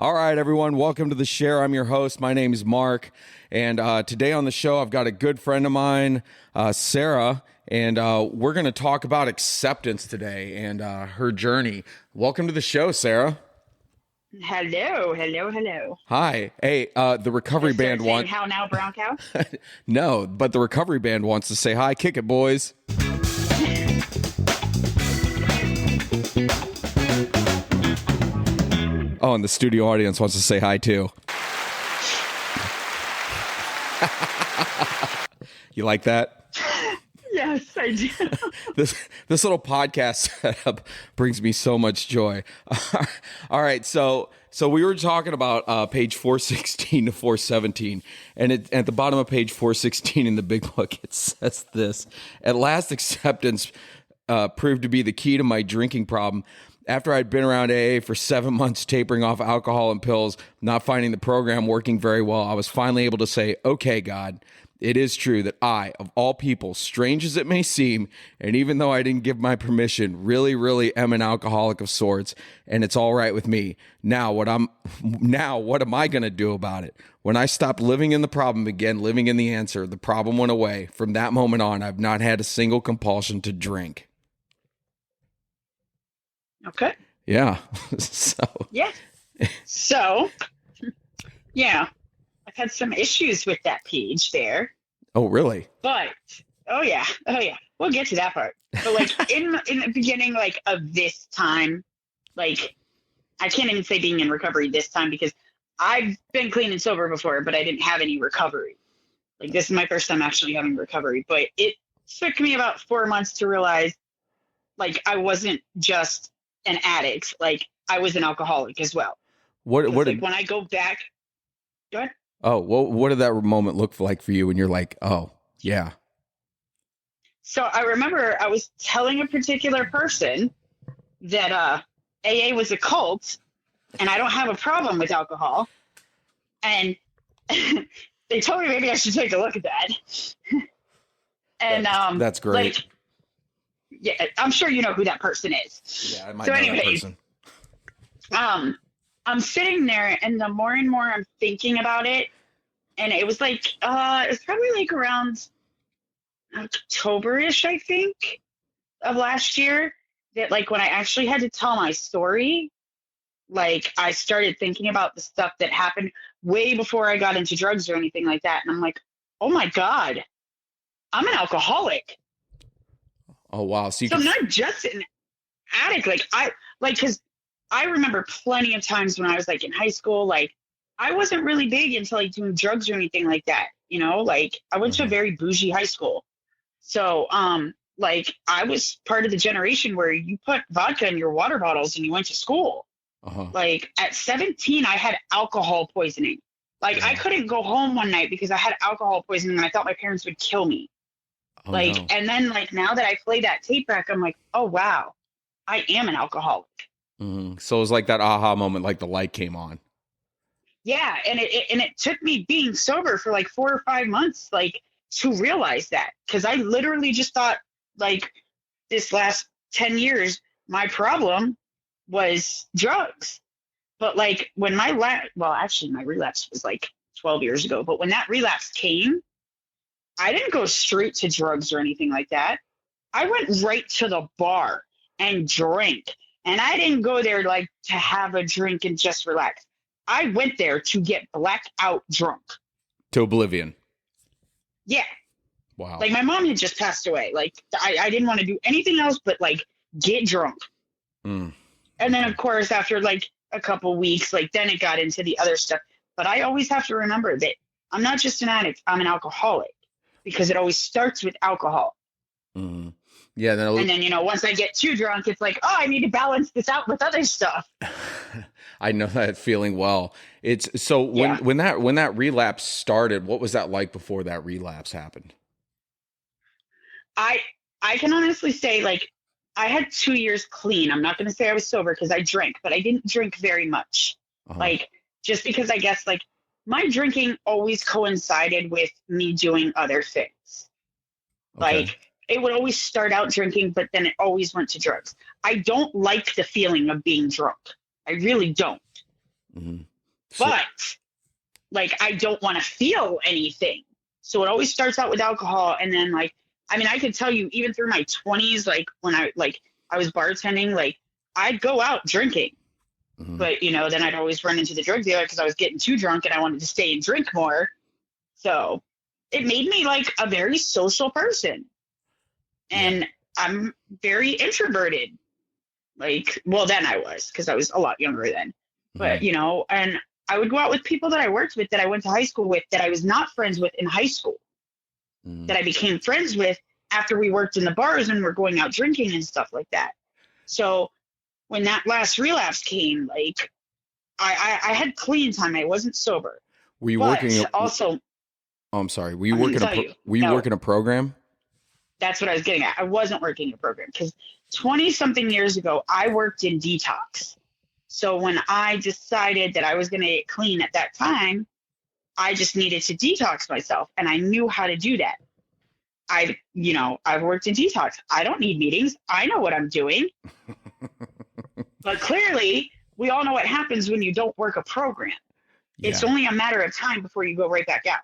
All right, everyone, welcome to The Share. I'm your host. My name is Mark, and today on the show, I've got a good friend of mine, Sarah, and we're going to talk about acceptance today and her journey. Welcome to the show, Sarah. Hello. Hi. Hey, the recovery band wants... How now, brown cow? No, but the recovery band wants to say hi. Kick it, boys. Oh, and the studio audience wants to say hi, too. You like that? Yes, I do. This little podcast setup brings me so much joy. All right, so we were talking about page 416 to 417, and at the bottom of page 416 in the big book, it says this: "At last, acceptance proved to be the key to my drinking problem. After I'd been around AA for 7 months, tapering off alcohol and pills, not finding the program working very well, I was finally able to say, okay, God, it is true that I, of all people, strange as it may seem, and even though I didn't give my permission, really, really am an alcoholic of sorts, and it's all right with me. Now, what am I going to do about it? When I stopped living in the problem, began living in the answer, the problem went away. From that moment on, I've not had a single compulsion to drink." Okay. Yeah. So, yeah, I've had some issues with that page there. Oh, really? But, oh yeah. We'll get to that part. But like in the beginning, like of this time, like I can't even say being in recovery this time because I've been clean and sober before, but I didn't have any recovery. Like this is my first time actually having recovery. But it took me about 4 months to realize, like, I wasn't just an addict, like I was an alcoholic as well. What like when I go back, go ahead. Oh, what did that moment look like for you when you're like, oh yeah? So I remember I was telling a particular person that AA was a cult and I don't have a problem with alcohol, and they told me maybe I should take a look at that. And that's great. Like, yeah, I'm sure you know who that person is. Yeah, I might know anyways, that person. I'm sitting there, and the more and more I'm thinking about it, and it was like, it was probably like around October-ish, I think, of last year, that like when I actually had to tell my story, like I started thinking about the stuff that happened way before I got into drugs or anything like that. And I'm like, oh my God, I'm an alcoholic. Oh, wow. So I'm not just an addict. Because I remember plenty of times when I was like in high school, like I wasn't really big into like doing drugs or anything like that. You know, like I went to a very bougie high school. So, like I was part of the generation where you put vodka in your water bottles and you went to school. Uh-huh. Like at 17, I had alcohol poisoning. Like Yeah. I couldn't go home one night because I had alcohol poisoning and I thought my parents would kill me. Oh, no. And then like now that I play that tape back, I'm like, oh wow, I am an alcoholic. Mm-hmm. So it was like that aha moment, like the light came on. Yeah, and it took me being sober for like 4 or 5 months, like to realize that, because I literally just thought like this last 10 years, my problem was drugs. But like when my relapse was like 12 years ago. But when that relapse came, I didn't go straight to drugs or anything like that. I went right to the bar and drank. And I didn't go there like to have a drink and just relax. I went there to get blackout drunk. To oblivion. Yeah. Wow. Like my mom had just passed away. Like I didn't want to do anything else but like get drunk. Mm. And then of course after like a couple weeks, like then it got into the other stuff. But I always have to remember that I'm not just an addict, I'm an alcoholic, because it always starts with alcohol. Mm-hmm. Yeah. And then, you know, once I get too drunk, it's like, oh, I need to balance this out with other stuff. I know that feeling well. It's so when that relapse started, what was that like before that relapse happened? I can honestly say, like, I had 2 years clean. I'm not going to say I was sober because I drank, but I didn't drink very much. Uh-huh. Like, just because I guess, like, my drinking always coincided with me doing other things. Okay. Like, it would always start out drinking, but then it always went to drugs. I don't like the feeling of being drunk. I really don't. Mm-hmm. So, but like I don't want to feel anything. So it always starts out with alcohol, and then like I mean I could tell you even through my 20s, like when I was bartending, like I'd go out drinking, mhm. but then I'd always run into the drug dealer because I was getting too drunk and I wanted to stay and drink more. So it made me like a very social person, Yeah. and I'm very introverted. Like, well, then I was because I was a lot younger then, but Mhm. and I would go out with people that I worked with, that I went to high school with, that I was not friends with in high school, Mhm. that I became friends with after we worked in the bars and we're going out drinking and stuff like that. So when that last relapse came, like I had clean time. I wasn't sober, Were you working? but also Oh, I'm sorry. Were you I'm going to working tell you, were you no, working a program? that's what I was getting at. I wasn't working a program because 20 something years ago, I worked in detox. So when I decided that I was going to get clean at that time, I just needed to detox myself, and I knew how to do that. I've worked in detox. I don't need meetings. I know what I'm doing. But clearly, we all know what happens when you don't work a program. It's Yeah. only a matter of time before you go right back out.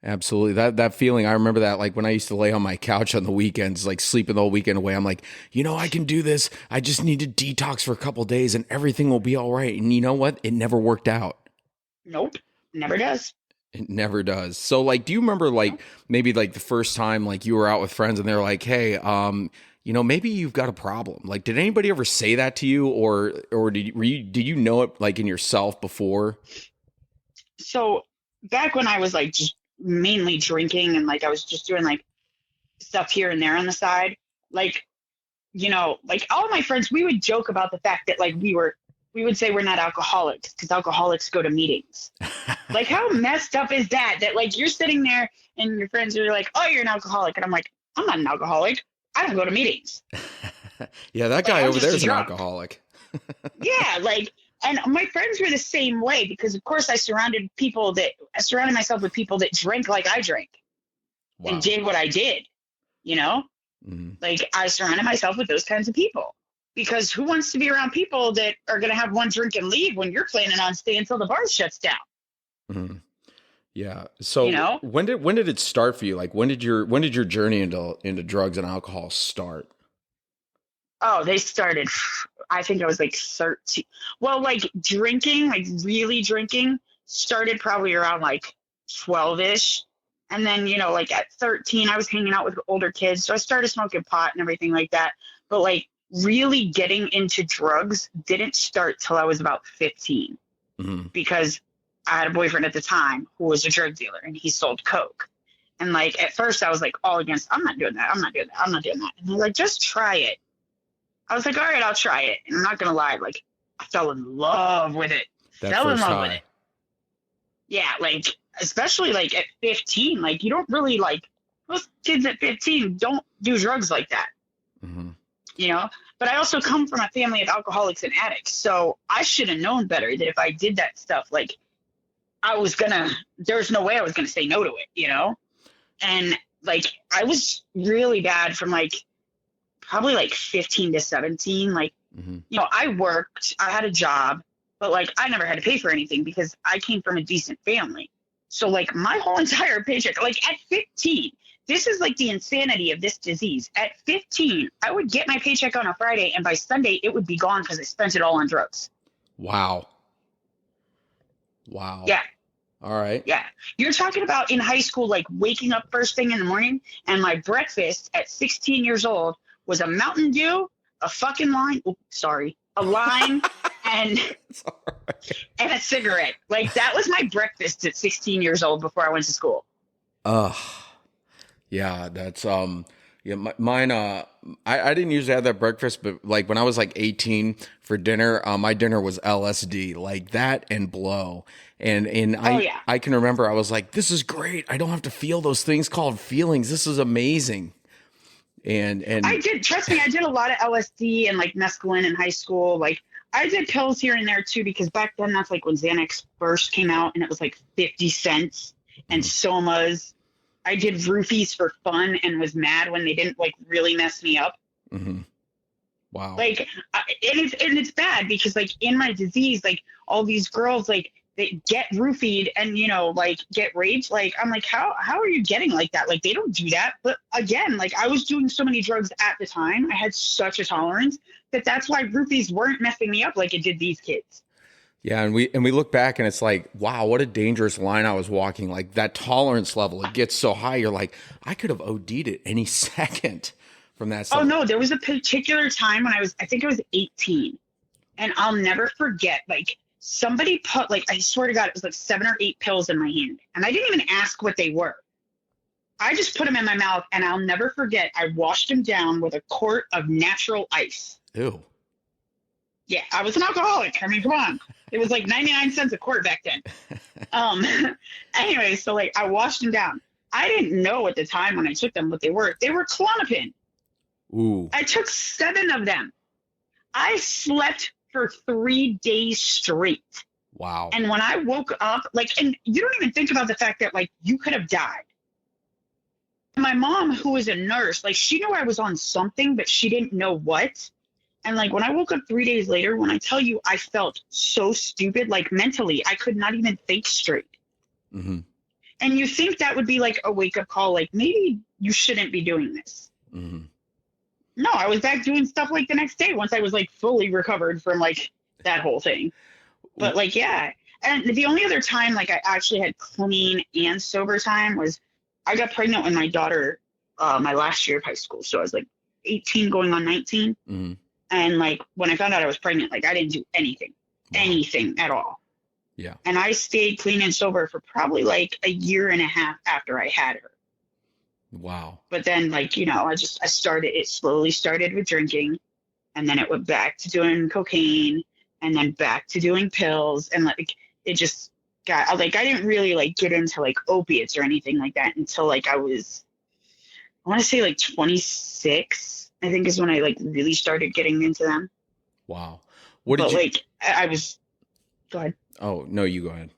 Absolutely. That feeling, I remember that like when I used to lay on my couch on the weekends, like sleeping the whole weekend away. I'm like, I can do this. I just need to detox for a couple days and everything will be all right. And you know what? It never worked out. Nope, never does. It never does. So like, do you remember like Nope. maybe like the first time like you were out with friends and they're like, hey, maybe you've got a problem. Like, did anybody ever say that to you, or did you know it like in yourself before? So back when I was like just mainly drinking and like I was just doing like stuff here and there on the side, like like all my friends, we would joke about the fact that like we would say we're not alcoholics because alcoholics go to meetings. Like, how messed up is that? That like you're sitting there and your friends are like, "Oh, you're an alcoholic," and I'm like, "I'm not an alcoholic. I don't go to meetings. Yeah, that Like, guy I'm over there just a is an drunk." alcoholic. Yeah, like, and my friends were the same way because, of course, I surrounded myself with people that drank like I drank and Wow. did what I did. You know, Mhm. like I surrounded myself with those kinds of people because who wants to be around people that are going to have one drink and leave when you're planning on staying until the bar shuts down? Mhm. Yeah. You So know, when did it start for you? Like when did your journey into drugs and alcohol start? oh, they started, I think I was like 13. Well, like drinking, like really drinking, started probably around like 12-ish. And then, like at 13, I was hanging out with older kids. So I started smoking pot and everything like that. But like really getting into drugs didn't start till I was about 15 Mhm. because I had a boyfriend at the time who was a drug dealer and he sold coke. And like at first I was like all against, I'm not doing that. I'm not doing that. I'm not doing that. And they're like, just try it. I was like, all right, I'll try it. And I'm not gonna lie, like I fell in love with it. That Fell in first love with high. it. Yeah, like especially like at 15, like you don't really like most kids at 15 don't do drugs like that, Mhm. you know. But I also come from a family of alcoholics and addicts, so I should have known better that if I did that stuff, like there's no way I was gonna say no to it. And like I was really bad from like probably like 15 to 17, like Mhm. I had a job, but like I never had to pay for anything because I came from a decent family. So like my whole entire paycheck, like at 15, this is like the insanity of this disease. At 15, I would get my paycheck on a Friday and by Sunday it would be gone because I spent it all on drugs. Wow. Wow. Yeah, All right. yeah. You're talking about in high school, like waking up first thing in the morning and my breakfast at 16 years old was a Mountain Dew, a fucking lime, oops, sorry, a lime, and It's all right. and a cigarette. Like that was my breakfast at 16 years old before I went to school. Ugh. Yeah, that's yeah, mine I didn't usually have that breakfast, but like when I was like 18 for dinner, my dinner was LSD, like that and blow. And Oh I yeah, I can remember I was like, this is great. I don't have to feel those things called feelings. This is amazing. I And did. Trust me, I did a lot of LSD and like mescaline in high school. Like I did pills here and there too because back then that's like when Xanax first came out and it was like 50 cents and Mhm. somas. I did roofies for fun and was mad when they didn't like really mess me up. Mhm. Wow. Like, and it's bad because like in my disease, like all these girls, like they get roofied and, like get raped. Like, I'm like, how are you getting like that? Like, they don't do that. But again, like I was doing so many drugs at the time. I had such a tolerance that's why roofies weren't messing me up like it did these kids. Yeah, and we look back and it's like, wow, what a dangerous line I was walking. Like that tolerance level, it gets so high. You're like, I could have OD'd at any second from that stuff. Oh no, there was a particular time when I think I was 18, and I'll never forget. Like somebody put, like, I swear to God, it was like 7 or 8 pills in my hand, and I didn't even ask what they were. I just put them in my mouth, and I'll never forget. I washed them down with a quart of natural ice. Ew. Yeah, I was an alcoholic. I mean, come on. It was like 99 cents a quart back then. Anyway, so like I washed them down. I didn't know at the time when I took them what they were. They were Klonopin. Ooh. I took 7 of them. I slept for 3 days straight. Wow. And when I woke up, like, and you don't even think about the fact that like you could have died. My mom, who was a nurse, like she knew I was on something, but she didn't know what. And like when I woke up 3 days later, when I tell you I felt so stupid, like mentally, I could not even think straight. Mm-hmm. And you think that would be like a wake up call, like maybe you shouldn't be doing this. Mm-hmm. No, I was back doing stuff like the next day once I was like fully recovered from like that whole thing. But like, yeah. And the only other time like I actually had clean and sober time was I got pregnant with my daughter my last year of high school. So I was like 18 going on 19. Mm-hmm. And like when I found out I was pregnant, like I didn't do anything at all. Yeah. And I stayed clean and sober for probably like a year and a half after I had her. Wow. But then like, it slowly started with drinking, and then it went back to doing cocaine, and then back to doing pills. And like, it just got like, I didn't really like get into like opiates or anything like that until like I want to say like 26. I think is when I like really started getting into them. Wow. Like I was, go ahead. Oh, no, you go ahead.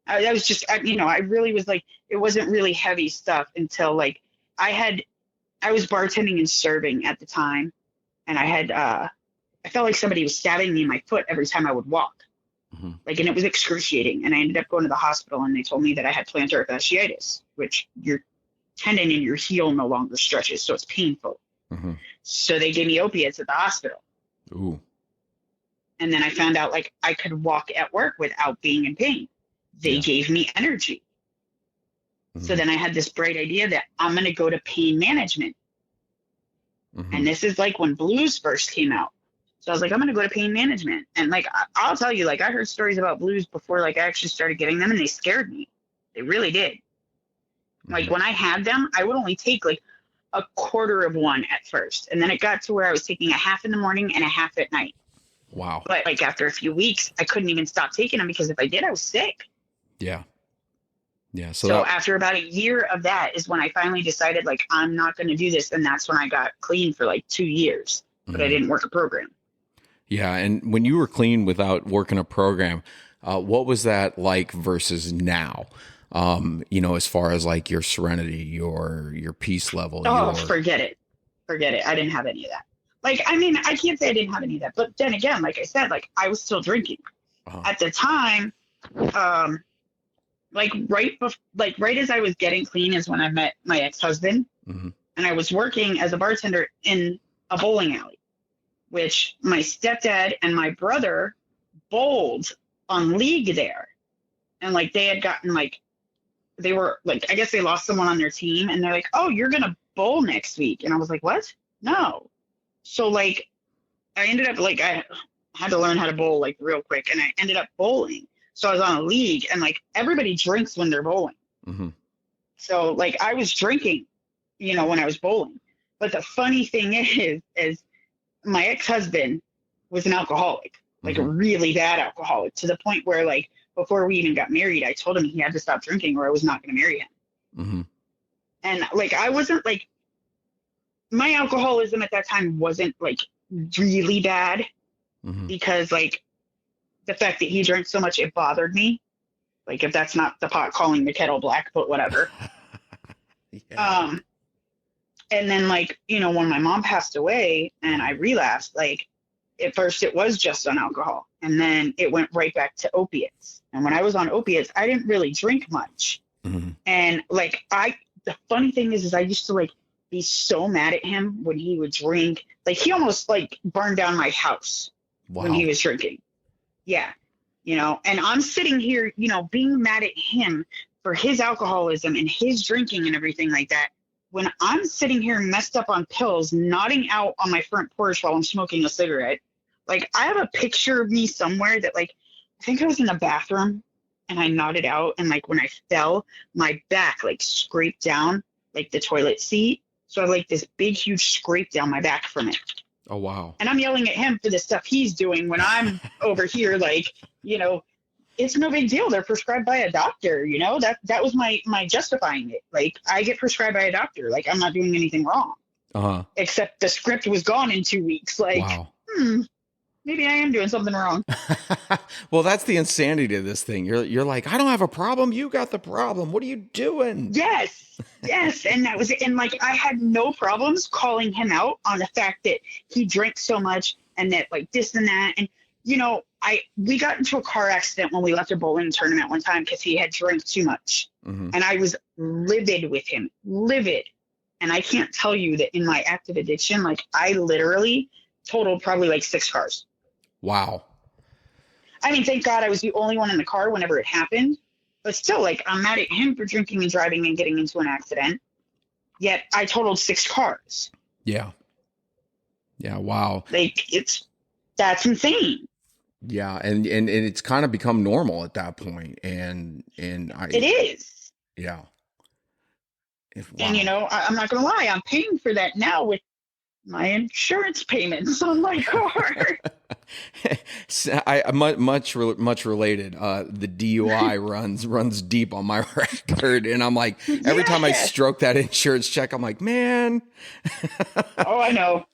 I was just, I really was like, it wasn't really heavy stuff until like I was bartending and serving at the time. And I felt like somebody was stabbing me in my foot every time I would walk. Mm-hmm. Like, and it was excruciating. And I ended up going to the hospital, and they told me that I had plantar fasciitis, which your tendon in your heel no longer stretches. So it's painful. Mm-hmm. So they gave me opiates at the hospital. Ooh. And then I found out like I could walk at work without being in pain. They gave me energy. Mm-hmm. So then I had this bright idea that I'm going to go to pain management. Mm-hmm. And this is like when blues first came out. So I was like, I'm going to go to pain management. And like, I'll tell you, like I heard stories about blues before like I actually started getting them, and they scared me. They really did. Mm-hmm. Like when I had them, I would only take like a quarter of one at first. And then it got to where I was taking a half in the morning and a half at night. Wow. But like after a few weeks, I couldn't even stop taking them because if I did, I was sick. Yeah. Yeah. So after about a year of that is when I finally decided like, I'm not going to do this. And that's when I got clean for like 2 years, but mm-hmm. I didn't work a program. Yeah. And when you were clean without working a program, what was that like versus now? As far as like your serenity, your peace level. Oh, forget it. I didn't have any of that. Like, I mean, I can't say I didn't have any of that, but then again, like I said, like I was still drinking at the time. Right as I was getting clean is when I met my ex-husband, mm-hmm. and I was working as a bartender in a bowling alley, which my stepdad and my brother bowled on league there. And like, they had gotten like, they were like, I guess they lost someone on their team, and they're like, oh, you're going to bowl next week. And I was like, what? No. So like, I ended up like, I had to learn how to bowl like real quick, and I ended up bowling. So I was on a league, and like everybody drinks when they're bowling. Mm-hmm. So like I was drinking, when I was bowling. But the funny thing is my ex-husband was an alcoholic, like mm-hmm. a really bad alcoholic, to the point where like before we even got married, I told him he had to stop drinking or I was not going to marry him. Mm-hmm. And like, I wasn't like, my alcoholism at that time wasn't like really bad mm-hmm. because like the fact that he drank so much, it bothered me. Like if that's not the pot calling the kettle black, but whatever. Yeah. And then like, when my mom passed away and I relapsed, like at first it was just on alcohol. and then it went right back to opiates. And when I was on opiates, I didn't really drink much. Mm-hmm. And like the funny thing is I used to like be so mad at him when he would drink. Like he almost like burned down my house when he Wow. was drinking. Yeah. And I'm sitting here, being mad at him for his alcoholism and his drinking and everything like that. When I'm sitting here messed up on pills, nodding out on my front porch while I'm smoking a cigarette, like I have a picture of me somewhere that like, I think I was in the bathroom and I nodded out. And like when I fell, my back like scraped down like the toilet seat. So I have like this big, huge scrape down my back from it. Oh, wow. And I'm yelling at him for the stuff he's doing when I'm over here, like, it's no big deal. They're prescribed by a doctor, that was my justifying it. Like I get prescribed by a doctor. Like I'm not doing anything wrong. Uh-huh. Except the script was gone in 2 weeks. Like, Wow. Maybe I am doing something wrong. Well, that's the insanity of this thing. You're like, I don't have a problem. You got the problem. What are you doing? Yes. And that was it. And like, I had no problems calling him out on the fact that he drank so much and that like this and that. And, we got into a car accident when we left a bowling tournament one time because he had drank too much. Mm-hmm. And I was livid with him, livid. And I can't tell you that in my active addiction, like I literally totaled probably like 6 cars. Wow. I mean, thank God I was the only one in the car whenever it happened. But still, like, I'm mad at him for drinking and driving and getting into an accident. Yet I totaled 6 cars. Yeah. Yeah. Wow. Like, that's insane. Yeah. And it's kind of become normal at that point. And It is. Yeah. Wow. And, I'm not going to lie. I'm paying for that now with my insurance payments on my car. Much related. The DUI runs deep on my record, and I'm like, every time I stroke that insurance check, I'm like, man. Oh, I know.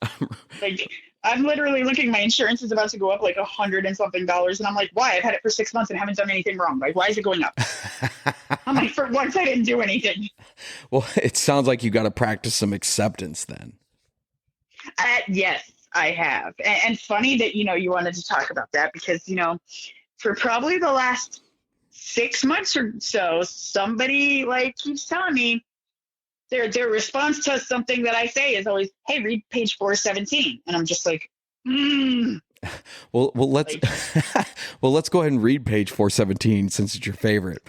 Like, I'm literally looking. My insurance is about to go up like $100 and something, and I'm like, why? I've had it for 6 months and haven't done anything wrong. Like, why is it going up? I'm like, for once, I didn't do anything. Well, it sounds like you got to practice some acceptance then. Yes, I have. And funny that, you wanted to talk about that because, for probably the last 6 months or so, somebody like keeps telling me their response to something that I say is always, hey, read page 417. And I'm just like, Well, let's well, let's go ahead and read page 417 since it's your favorite.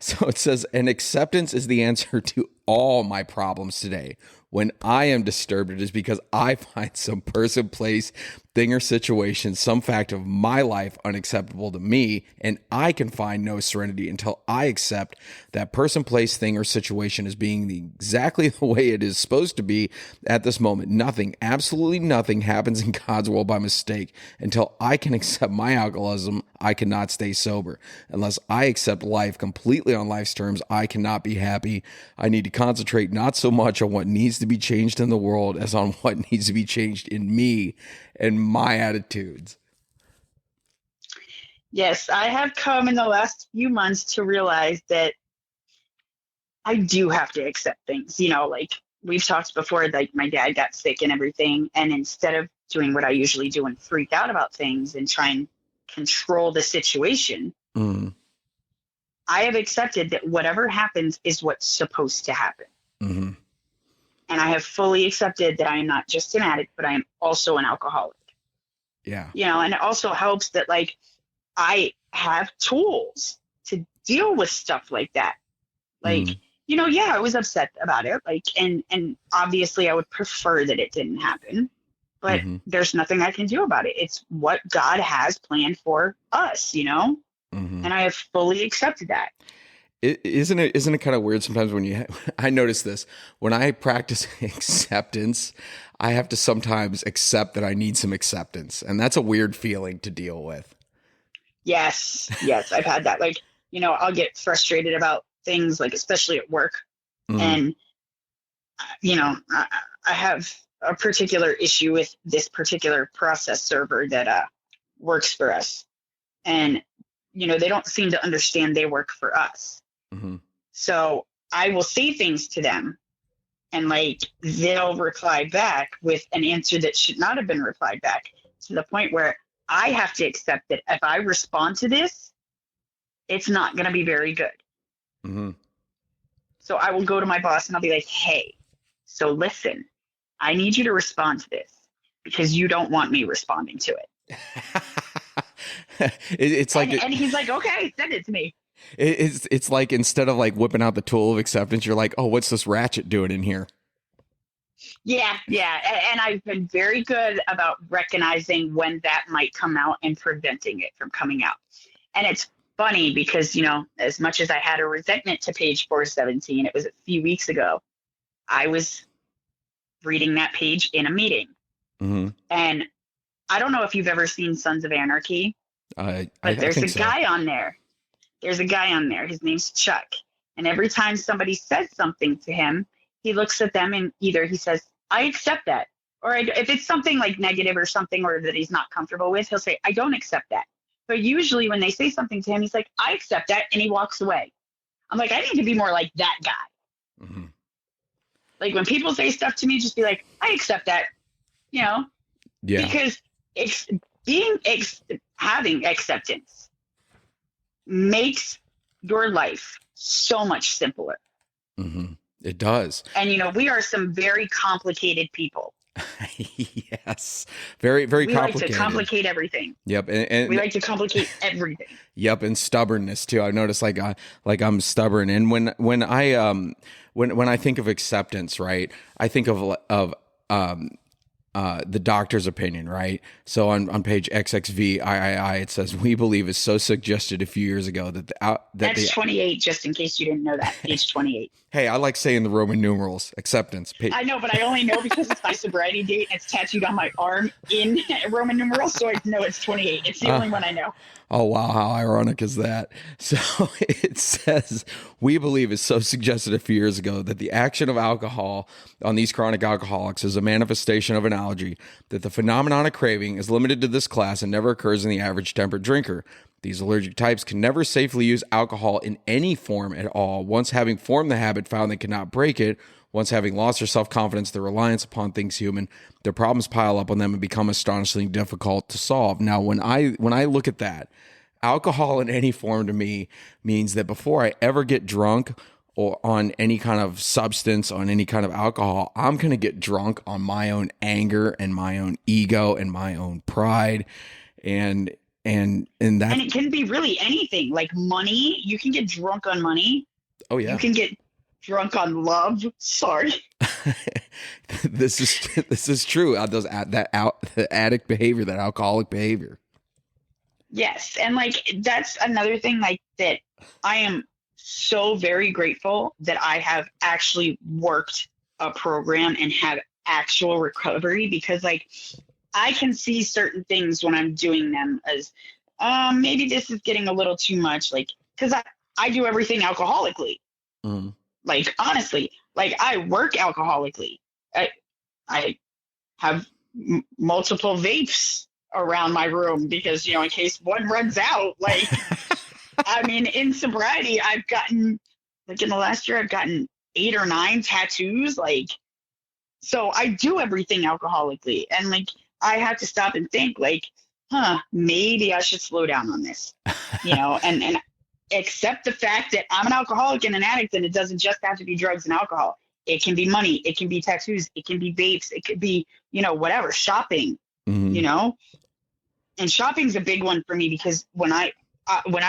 So it says, and acceptance is the answer to all my problems today. When I am disturbed, it is because I find some person, place, thing, or situation, some fact of my life unacceptable to me, and I can find no serenity until I accept that person, place, thing, or situation as being exactly the way it is supposed to be at this moment. Nothing, absolutely nothing happens in God's world by mistake. Until I can accept my alcoholism, I cannot stay sober. Unless I accept life completely on life's terms, I cannot be happy. I need to concentrate not so much on what needs to be changed in the world as on what needs to be changed in me and my attitudes. Yes, I have come in the last few months to realize that I do have to accept things. Like we've talked before, like my dad got sick and everything. And instead of doing what I usually do and freak out about things and try and control the situation, I have accepted that whatever happens is what's supposed to happen. Mm-hmm. And I have fully accepted that I am not just an addict, but I am also an alcoholic. Yeah. And it also helps that like I have tools to deal with stuff like that. Like, I was upset about it. Like, and obviously I would prefer that it didn't happen, but there's nothing I can do about it. It's what God has planned for us, and I have fully accepted that. Isn't it kind of weird sometimes when I notice this, when I practice acceptance, I have to sometimes accept that I need some acceptance. And that's a weird feeling to deal with. Yes, I've had that. Like, I'll get frustrated about things, like, especially at work. And, I have a particular issue with this particular process server that works for us. And, they don't seem to understand they work for us. So I will say things to them and like they'll reply back with an answer that should not have been replied back, to the point where I have to accept that if I respond to this, it's not going to be very good. Mm-hmm. So I will go to my boss and I'll be like, hey, so listen, I need you to respond to this because you don't want me responding to it. It's like and he's like, okay, send it to me. it's like instead of like whipping out the tool of acceptance, you're like, oh, what's this ratchet doing in here? Yeah. And I've been very good about recognizing when that might come out and preventing it from coming out. And it's funny because, as much as I had a resentment to page 417, it was a few weeks ago, I was reading that page in a meeting. Mm-hmm. And I don't know if you've ever seen Sons of Anarchy, but there's a guy on there. There's a guy on there. His name's Chuck. And every time somebody says something to him, he looks at them and either he says, I accept that. Or if it's something like negative or something or that he's not comfortable with, he'll say, I don't accept that. But usually when they say something to him, he's like, I accept that. And he walks away. I'm like, I need to be more like that guy. Mm-hmm. Like when people say stuff to me, just be like, I accept that, Yeah. Because having acceptance makes your life so much simpler. Mm-hmm. It does. And, we are some very complicated people. Yes. Very, very complicated. We like to complicate everything. Yep. And we like to complicate everything. Yep. And stubbornness too. I've noticed like I'm stubborn. And when I think of acceptance, right, I think of the doctor's opinion, right? So on page XXVIII, it says, we believe is so suggested a few years ago that that's 28, just in case you didn't know that. Page 28. Hey, I like saying the Roman numerals, acceptance. I know, but I only know because it's my sobriety date and it's tattooed on my arm in Roman numerals, so I know it's 28. It's the only one I know. Oh, wow. How ironic is that? So it says, we believe is so suggested a few years ago that the action of alcohol on these chronic alcoholics is a manifestation of an allergy, that the phenomenon of craving is limited to this class and never occurs in the average temperate drinker. These allergic types can never safely use alcohol in any form at all. Once having formed the habit, found they cannot break it. Once having lost their self-confidence, their reliance upon things human, their problems pile up on them and become astonishingly difficult to solve. Now, when I look at that, alcohol in any form to me means that before I ever get drunk or on any kind of substance, on any kind of alcohol, I'm going to get drunk on my own anger and my own ego and my own pride. And that, and it can be really anything, like money. You can get drunk on money. Oh yeah. You can get drunk on love. Sorry. This is true. The addict behavior, that alcoholic behavior. Yes. And like, that's another thing like that. I am so very grateful that I have actually worked a program and had actual recovery, because like I can see certain things when I'm doing them as maybe this is getting a little too much, like, because I do everything alcoholically. Mm. Like, honestly, like I work alcoholically. I have multiple vapes around my room because, in case one runs out, like, I mean, in sobriety, I've gotten, like in the last year, I've gotten 8 or 9 tattoos. Like, so I do everything alcoholically. And like, I have to stop and think like, maybe I should slow down on this, and accept the fact that I'm an alcoholic and an addict, and it doesn't just have to be drugs and alcohol. It can be money. It can be tattoos. It can be vapes. It could be, whatever, shopping, Mm-hmm. And shopping's a big one for me because when I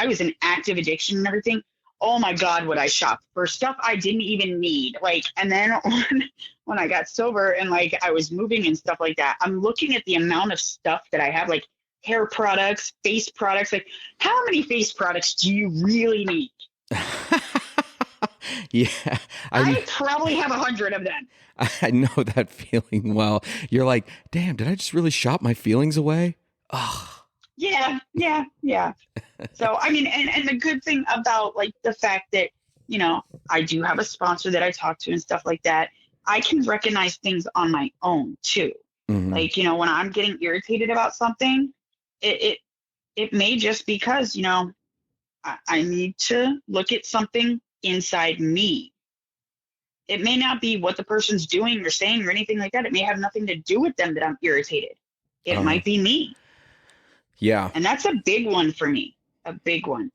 was in active addiction and everything, oh my God, would I shop for stuff I didn't even need. Like, and then when I got sober and like I was moving and stuff like that, I'm looking at the amount of stuff that I have, like hair products, face products. Like, how many face products do you really need? Yeah. I probably have 100 of them. I know that feeling well. You're like, damn, did I just really shop my feelings away? Oh. Yeah. So, I mean, and the good thing about like the fact that, I do have a sponsor that I talk to and stuff like that, I can recognize things on my own too. Mm-hmm. Like, when I'm getting irritated about something, it may just because, I need to look at something inside me. It may not be what the person's doing or saying or anything like that. It may have nothing to do with them that I'm irritated. It might be me. Yeah. And that's a big one for me, a big one.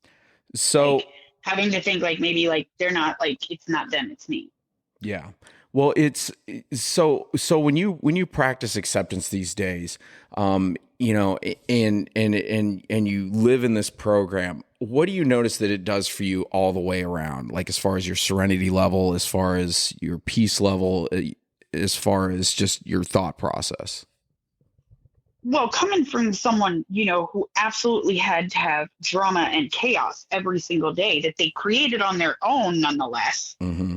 So, Like having to think like maybe like they're not like, it's not them, it's me. yeah. Well, it's so when you practice acceptance these days, you know, and you live in this program, what do you notice that it does for you all the way around? Like as far as your serenity level, as far as your peace level, as far as just your thought process. Well, coming from someone, who absolutely had to have drama and chaos every single day that they created on their own, nonetheless, Mm-hmm.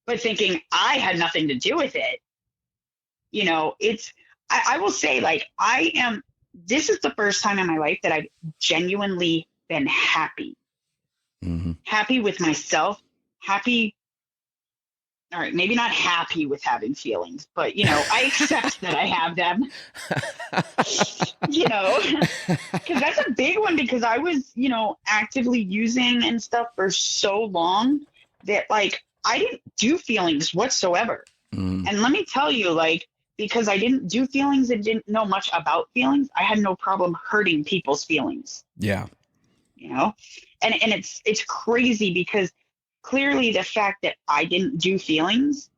but thinking I had nothing to do with it, I will say, like, this is the first time in my life that I've genuinely been happy, Mm-hmm. happy with myself, happy. All right, maybe not happy with having feelings, but, I accept that I have them, because that's a big one because I was, actively using and stuff for so long that, like, I didn't do feelings whatsoever. Mm-hmm. And let me tell you, like, because I didn't do feelings and didn't know much about feelings, I had no problem hurting people's feelings, Yeah. and it's crazy because clearly the fact that I didn't do feelings,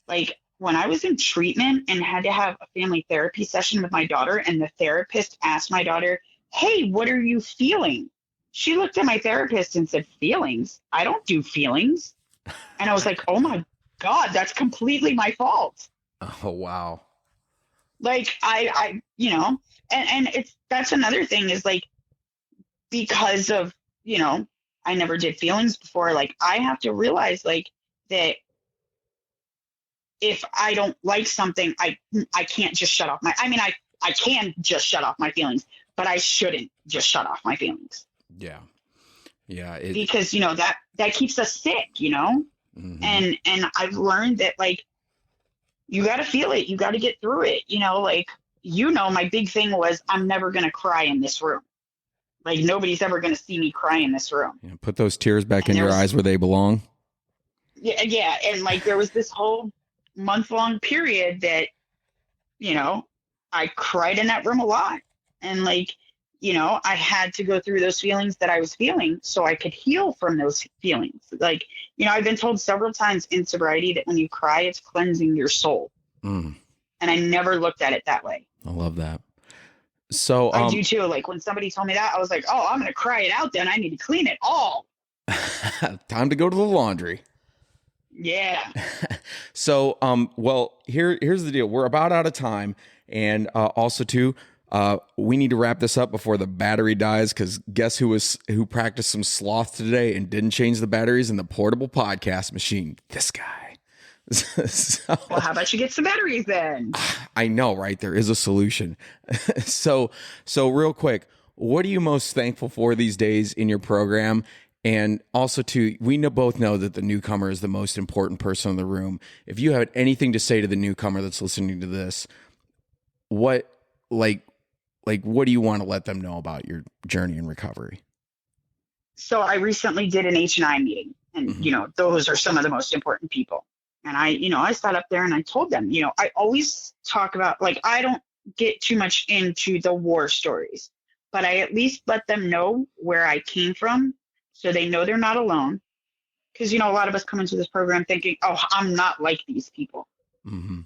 like when I was in treatment and had to have a family therapy session with my daughter, and the therapist asked my daughter, "Hey, what are you feeling?" She looked at my therapist and said, "Feelings? I don't do feelings." And I was like, "Oh my God, that's completely my fault." Oh, wow. Like and that's another thing is like, because of, I never did feelings before. Like I have to realize like that if I don't like something, I can't just shut off I can just shut off my feelings, but I shouldn't just shut off my feelings Yeah. Yeah. because, that keeps us sick. Mm-hmm. And I've learned that like, you got to feel it. You got to get through it. Like, my big thing was I'm never going to cry in this room. Like nobody's ever going to see me cry in this room. Yeah, put those tears back And in there your was, eyes where they belong. yeah. And like, there was this whole month-long period that, I cried in that room a lot. And like, I had to go through those feelings that I was feeling so I could heal from those feelings. Like, I've been told several times in sobriety that when you cry, it's cleansing your soul. Mm, And I never looked at it that way. I love that. So, I do too. Like when somebody told me that, I was like, oh, I'm going to cry it out then. I need to clean it all. time to go to the laundry. Yeah. So, well, here's the deal. We're about out of time. And also, too, we need to wrap this up before the battery dies. Because guess who practiced some sloth today and didn't change the batteries in the portable podcast machine? This guy. So, Well, how about you get some batteries then? I know, right? There is a solution. So real quick, what are you most thankful for these days in your program? And also, too, both know that the newcomer is the most important person in the room. If you have anything to say to the newcomer that's listening to this, what what do you want to let them know about your journey in recovery? So I recently did an H&I meeting, and Mm-hmm. those are some of the most important people. And I sat up there and I told them, I always talk about, like, I don't get too much into the war stories, but I at least let them know where I came from so they know they're not alone. Because, a lot of us come into this program thinking, oh, I'm not like these people. Mm-hmm.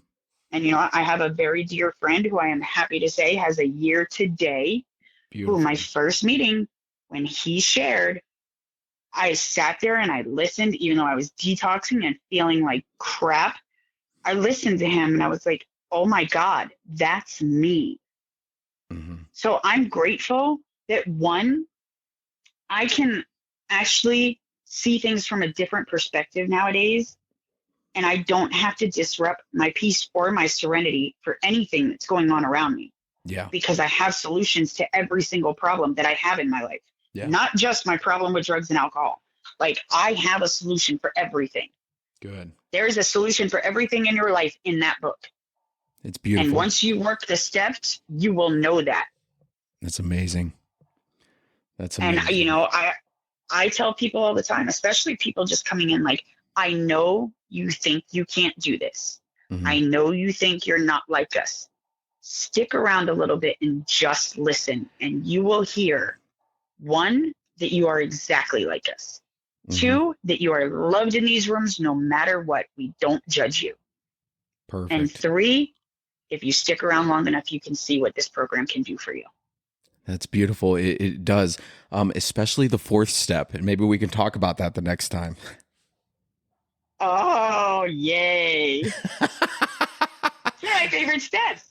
And, I have a very dear friend who I am happy to say has a year today, who Beautiful. my first meeting, when he shared, I sat there and I listened, even though I was detoxing and feeling like crap. I listened to him and I was like, oh my God, that's me. Mm-hmm. So I'm grateful that one, I can actually see things from a different perspective nowadays. And I don't have to disrupt my peace or my serenity for anything that's going on around me. Yeah. Because I have solutions to every single problem that I have in my life. Yeah. Not just my problem with drugs and alcohol. Like I have a solution for everything. Good. There is a solution for everything in your life in that book. It's beautiful. And once you work the steps, you will know that. That's amazing. That's amazing. And, I tell people all the time, especially people just coming in, like, I know you think you can't do this. Mm-hmm. I know you think you're not like us. stick around a little bit and just listen, and you will hear, one, that you are exactly like us. Mm-hmm. Two, that you are loved in these rooms no matter what. We don't judge you. Perfect. And three, if you stick around long enough, you can see what this program can do for you. That's beautiful. It does, especially the fourth step. And maybe we can talk about that the next time. Oh, yay. They're my favorite steps.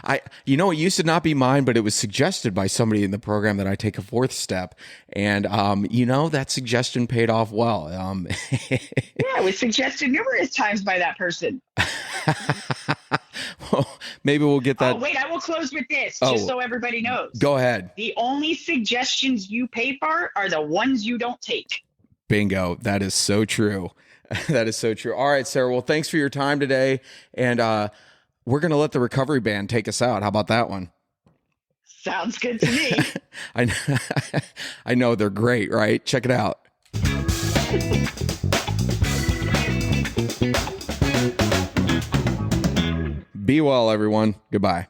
It used to not be mine, but it was suggested by somebody in the program that I take a fourth step. And, that suggestion paid off well. Yeah, it was suggested numerous times by that person. Well, maybe we'll get that. Oh, wait, I will close with this, just so everybody knows. Go ahead. The only suggestions you pay for are the ones you don't take. Bingo. That is so true. That is so true. All right, Sarah. Well, thanks for your time today. And we're going to let the recovery band take us out. How about that one? Sounds good to me. I know they're great, right? Check it out. Be well, everyone. Goodbye.